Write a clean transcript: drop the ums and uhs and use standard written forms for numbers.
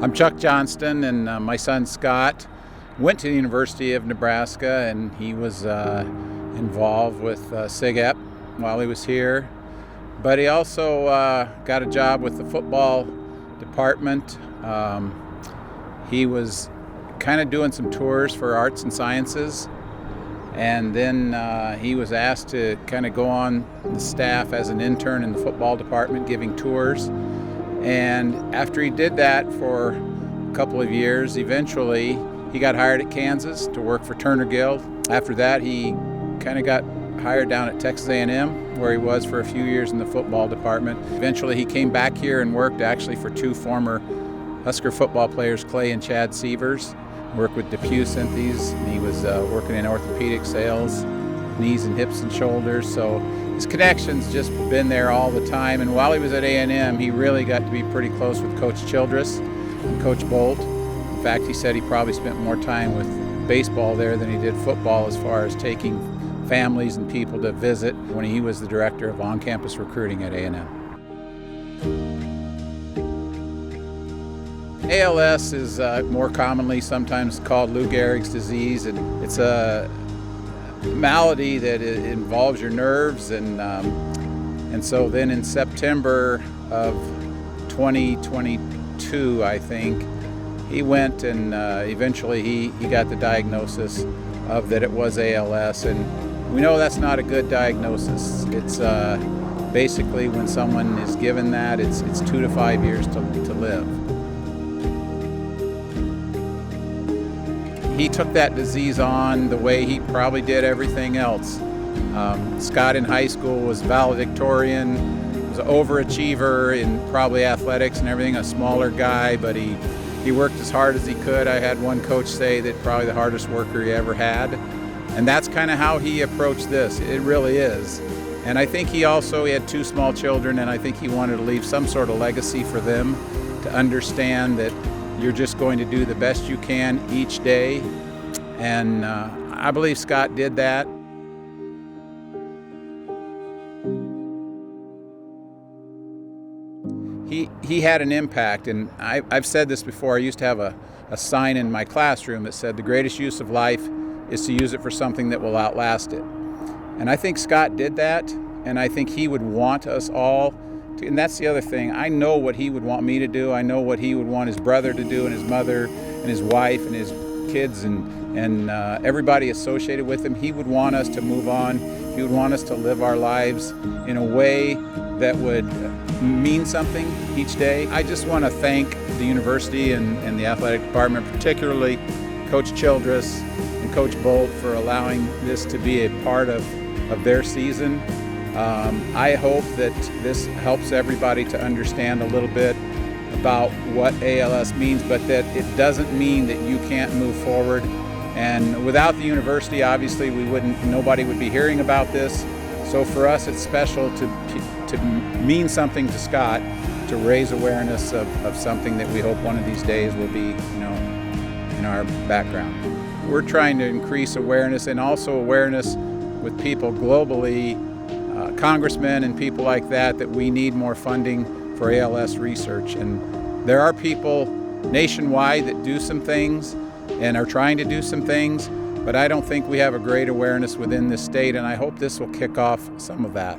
I'm Chuck Johnston, and my son Scott went to the University of Nebraska, and he was involved with SIGEP while he was here. But he also got a job with the football department. He was kind of doing some tours for arts and sciences, and then he was asked to kind of go on the staff as an intern in the football department giving tours. And after he did that for a couple of years, eventually he got hired at Kansas to work for Turner Guild. After that, he kind of got hired down at Texas A&M, where he was for a few years in the football department. Eventually he came back here and worked actually for two former Husker football players, Clay and Chad Sievers. Worked with Depew Synthes, and he was working in orthopedic sales, knees and hips and shoulders. So his connections just been there all the time. And while he was at A&M, he really got to be pretty close with Coach Childress and Coach Bolt. In fact, he said he probably spent more time with baseball there than he did football, as far as taking families and people to visit, when he was the director of on-campus recruiting at A&M. ALS is more commonly sometimes called Lou Gehrig's disease, and it's a malady that involves your nerves, and so then in September of 2022, I think, he went and eventually he got the diagnosis of that it was ALS, and we know that's not a good diagnosis. It's basically, when someone is given that, it's 2 to 5 years to live. He took that disease on the way he probably did everything else. Scott in high school was valedictorian, was an overachiever in probably athletics and everything, a smaller guy, but he worked as hard as he could. I had one coach say that probably the hardest worker he ever had. And that's kind of how he approached this. It really is. And I think he had two small children, and I think he wanted to leave some sort of legacy for them to understand that you're just going to do the best you can each day. And I believe Scott did that. He had an impact, and I've said this before. I used to have a sign in my classroom that said, "The greatest use of life is to use it for something that will outlast it." And I think Scott did that, and I think he would want us all to, and that's the other thing. I know what he would want me to do. I know what he would want his brother to do, and his mother, and his wife, and his kids, and everybody associated with him. He would want us to move on. He would want us to live our lives in a way that would mean something each day. I just want to thank the university and the athletic department, particularly Coach Childress and Coach Bolt, for allowing this to be a part of their season. I hope that this helps everybody to understand a little bit about what ALS means, but that it doesn't mean that you can't move forward. And without the university, obviously, nobody would be hearing about this. So for us, it's special to mean something to Scott, to raise awareness of something that we hope one of these days will be, in our background. We're trying to increase awareness, and also awareness with people globally, congressmen and people like that we need more funding for ALS research. And there are people nationwide that do some things and are trying to do some things, but I don't think we have a great awareness within this state, and I hope this will kick off some of that.